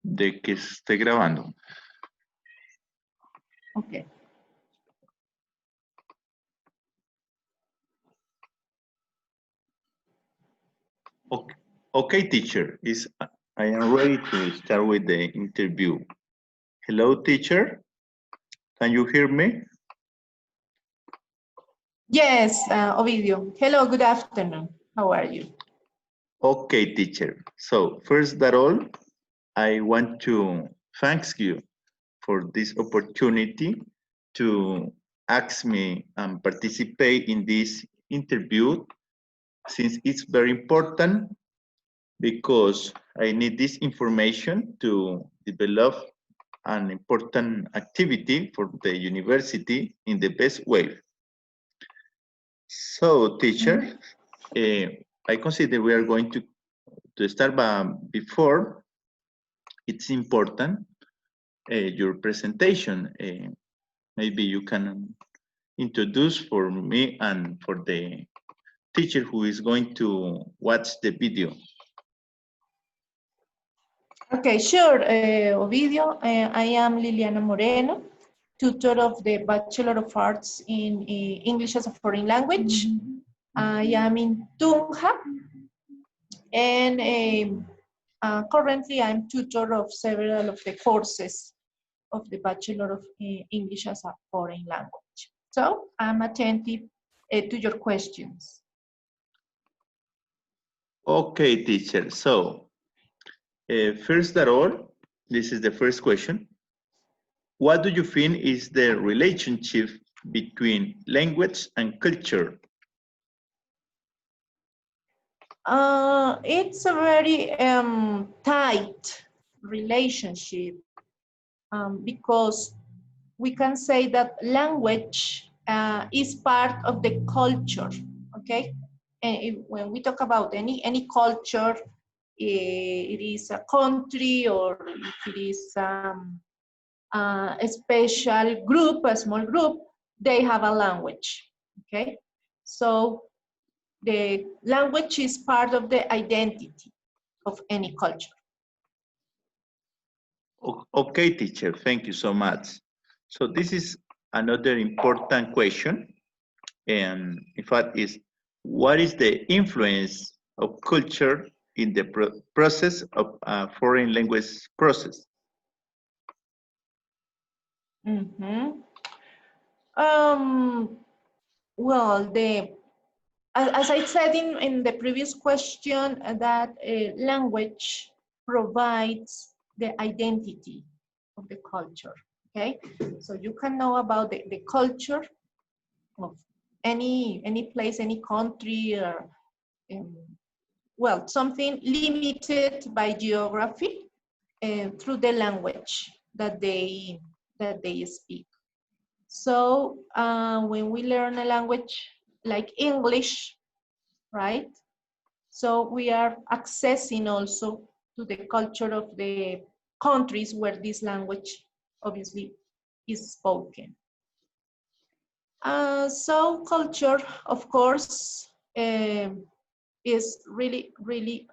de que esté grabando. Okay. Okay, okay, teacher. I am ready to start with the interview. Hello, teacher. Can you hear me? Yes, Ovidio. Hello, good afternoon. How are you? Okay, teacher. So first of all, I want to thank you for this opportunity to ask me and participate in this interview, since it's very important because I need this information to develop an important activity for the university in the best way. So, teacher, I consider we are going to start, but before, it's important your presentation. Maybe you can introduce for me and for the teacher who is going to watch the video. Okay, sure, Ovidio. I am Liliana Moreno, tutor of the Bachelor of Arts in English as a Foreign Language. I am in Tunja, and currently I'm tutor of several of the courses of the Bachelor of English as a Foreign Language. So I'm attentive to your questions. Okay, teacher. So, first of all, this is the first question. What do you think is the relationship between language and culture? It's a very tight relationship because we can say that language is part of the culture, okay? And when we talk about any culture, it is a country or if it is a special group, a small group, they have a language, okay? So the language is part of the identity of any culture. Okay, teacher, thank you so much. So this is another important question. And in fact, is what is the influence of culture in the process of foreign language process? Mm-hmm. Well, as I said in the previous question, that language provides the identity of the culture, okay? So you can know about the culture of any place, any country, or, well, something limited by geography through the language that they speak. So when we learn a language like English, right? So we are accessing also to the culture of the countries where this language obviously is spoken. So culture, of course, is really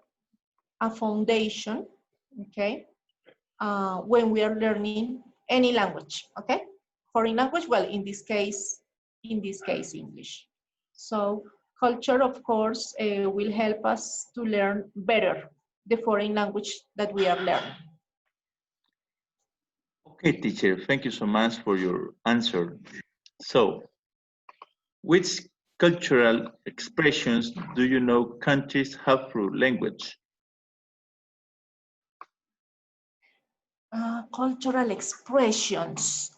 a foundation, okay? When we are learning any language, okay? Foreign language, well, in this case, English. So culture, of course, will help us to learn better the foreign language that we are learning. Okay, teacher, thank you so much for your answer. So, which cultural expressions do you know countries have through language? Cultural expressions.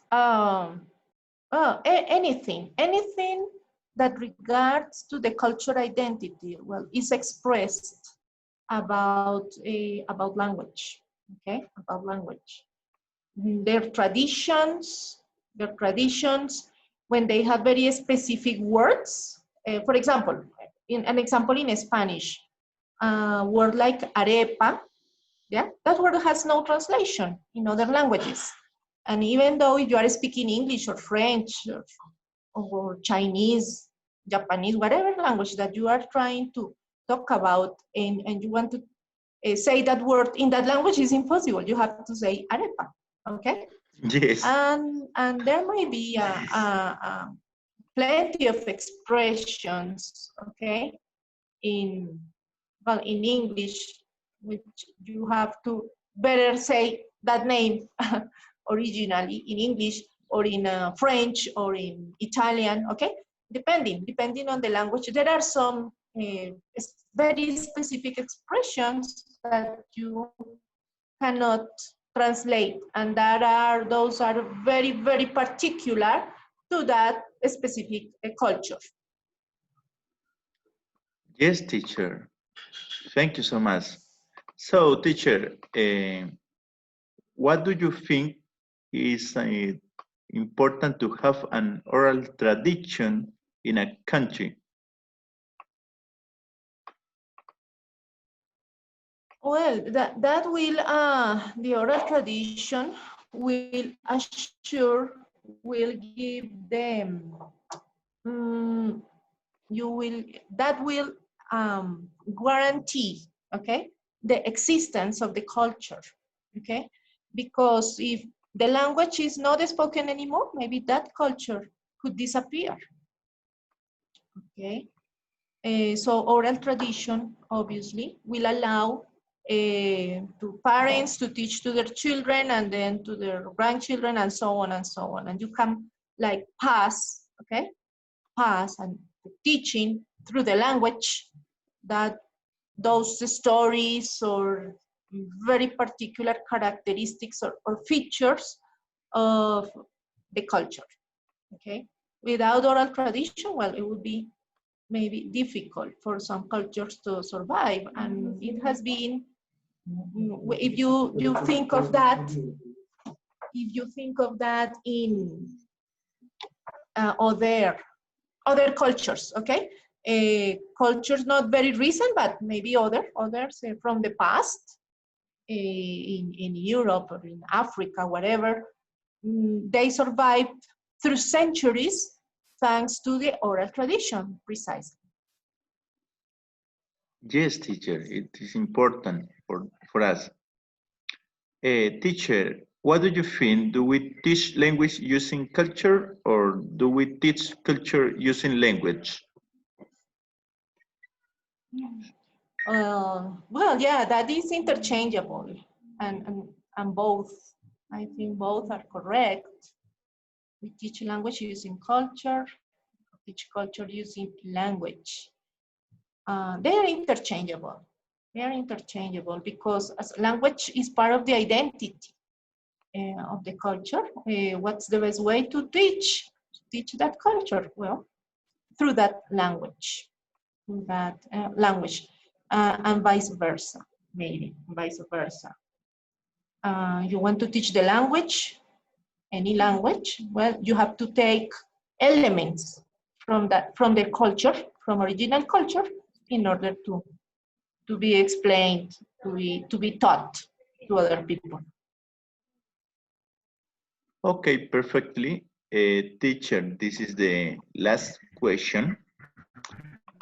Anything that regards to the cultural identity, well, is expressed about language, okay, about language. Their traditions, when they have very specific words. For example, in an example in Spanish, word like arepa, yeah, that word has no translation in other languages. And even though you are speaking English or French or Chinese, Japanese, whatever language that you are trying to talk about and you want to say that word in that language is impossible. You have to say arepa, okay? Yes. And there may be plenty of expressions, okay, in English, which you have to better say that name originally in English or in French or in Italian, okay? Depending on the language, there are some very specific expressions that you cannot translate, and those are very, very particular to that specific culture. Yes, teacher. Thank you so much. So, teacher, what do you think is important to have an oral tradition in a country? Well, that will, the oral tradition will assure, will give them, that will guarantee, okay, the existence of the culture, okay? Because if the language is not spoken anymore, maybe that culture could disappear, okay? So oral tradition, obviously, will allow to parents to teach to their children and then to their grandchildren and so on and so on. And you can like pass, okay? Pass and teaching through the language that those stories or very particular characteristics or features of the culture, okay? Without oral tradition, well, it would be maybe difficult for some cultures to survive. And it has been, if you think of that, in other cultures, okay? Cultures not very recent, but maybe others from the past, in Europe or in Africa, whatever, they survived through centuries thanks to the oral tradition, precisely. Yes, teacher, it is important for us. Teacher, what do you think? Do we teach language using culture or do we teach culture using language? Well, yeah, that is interchangeable, and both, I think both are correct. We teach language using culture, teach culture using language. They are interchangeable. They are interchangeable because as language is part of the identity of the culture. What's the best way to teach that culture? Well, through that language, and vice versa, maybe vice versa. You want to teach the language, any language, well, you have to take elements from the culture, from original culture, in order to be explained, to be taught to other people. Okay, perfectly. Teacher, this is the last question.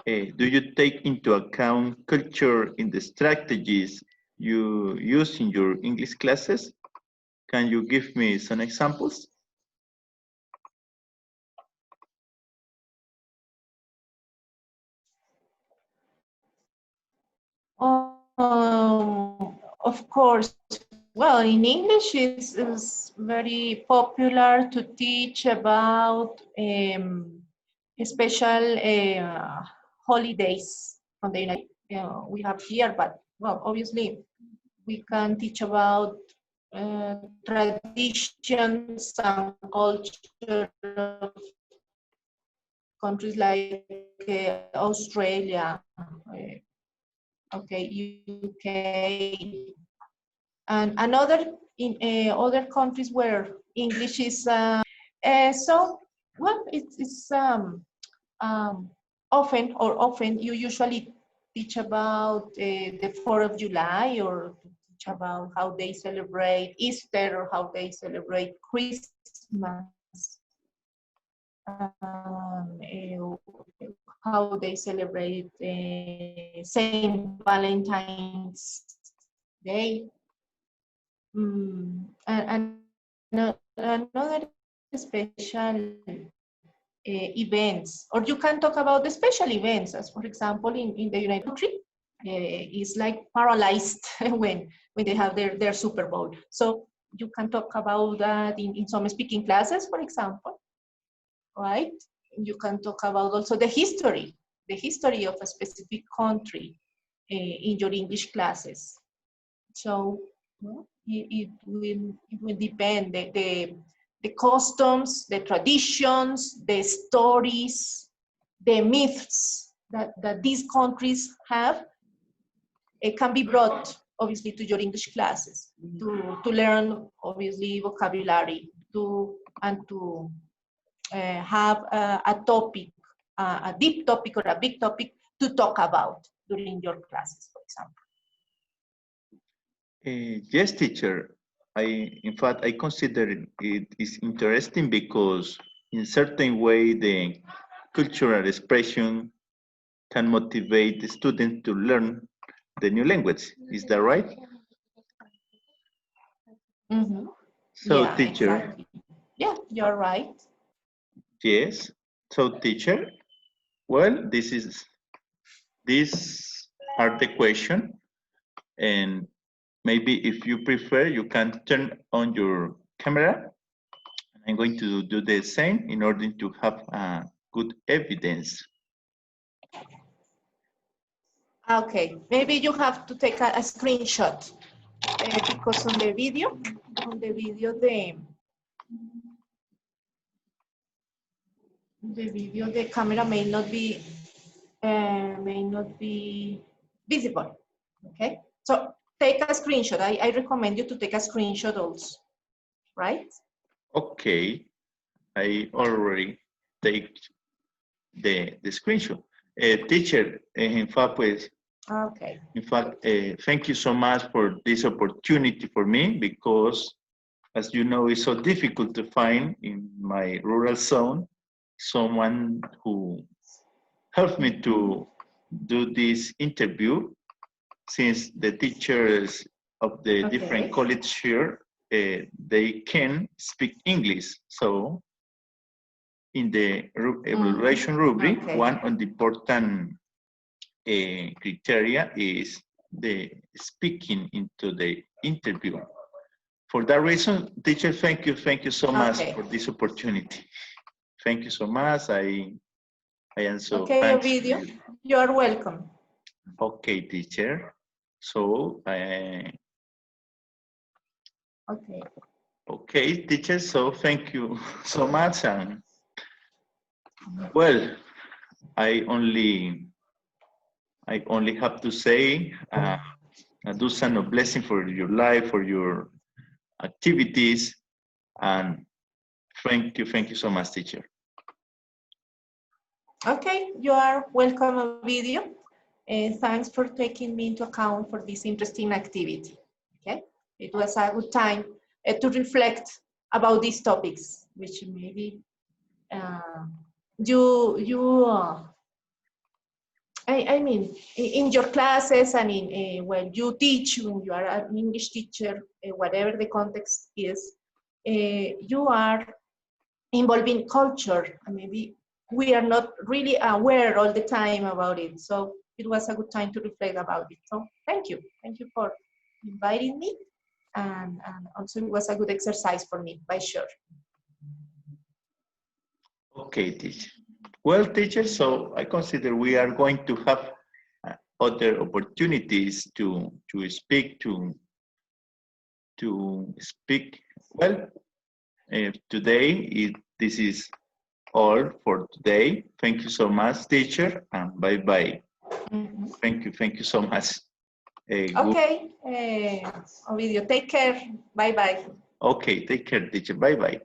Do you take into account culture in the strategies you use in your English classes? Can you give me some examples? Of course. Well, in English, it's very popular to teach about special holidays from the United we have here, but, well, obviously, we can teach about traditions and culture of countries like Australia, okay, UK, and other countries where English is so, well, it's often you usually teach about the 4th of July, or teach about how they celebrate Easter or how they celebrate Christmas, how they celebrate Saint Valentine's They and another special events, or you can talk about the special events, as for example in the United Country, is like paralyzed when they have their Super Bowl. So you can talk about that in some speaking classes, for example, right? You can talk about also the history of a specific country in your English classes. So it will depend the customs, the traditions, the stories, the myths that these countries have. It can be brought obviously to your English classes to learn obviously vocabulary and to have a topic, a deep topic or a big topic to talk about during your classes, for example. Yes, teacher. In fact, I consider it is interesting because in certain way, the cultural expression can motivate the student to learn the new language. Is that right? Mm-hmm. So, Yeah, teacher, exactly. Yeah, you're right. yes. So, teacher, well, these are the question, and maybe if you prefer, you can turn on your camera. I'm going to do the same in order to have good evidence. Okay, maybe you have to take a screenshot because on the video, the camera may not be visible. Okay, so take a screenshot. I recommend you to take a screenshot also, right? Okay, I already take the screenshot. Teacher, in fact, pues, Okay. in fact, thank you so much for this opportunity for me because, as you know, it's so difficult to find in my rural zone someone who helped me to do this interview since the teachers of the different colleges here, they can speak English. So in the evaluation rubric, one of the important criteria is the speaking into the interview. For that reason, teacher, thank you so much for this opportunity. Thank you so much. I am so thankful. Ovidio, you are welcome. Okay, teacher. So, okay, teacher. So thank you so much. And well, I only have to say, do some of blessing for your life, for your activities, and thank you so much, teacher. Okay, you are welcome, Ovidio. Thanks for taking me into account for this interesting activity. Okay, it was a good time to reflect about these topics, which maybe I mean, in your classes, I mean, when you teach, when you are an English teacher, whatever the context is, you are involving culture, and maybe we are not really aware all the time about it. So it was a good time to reflect about it. So thank you for inviting me, and also it was a good exercise for me, by sure. Okay, teacher. Well, teacher, so I consider we are going to have other opportunities to speak well. Today, this is all for today. Thank you so much, teacher, and bye-bye. Thank you so much. Okay, Ovidio, take care. Bye-bye. Okay, take care, teacher. Bye-bye.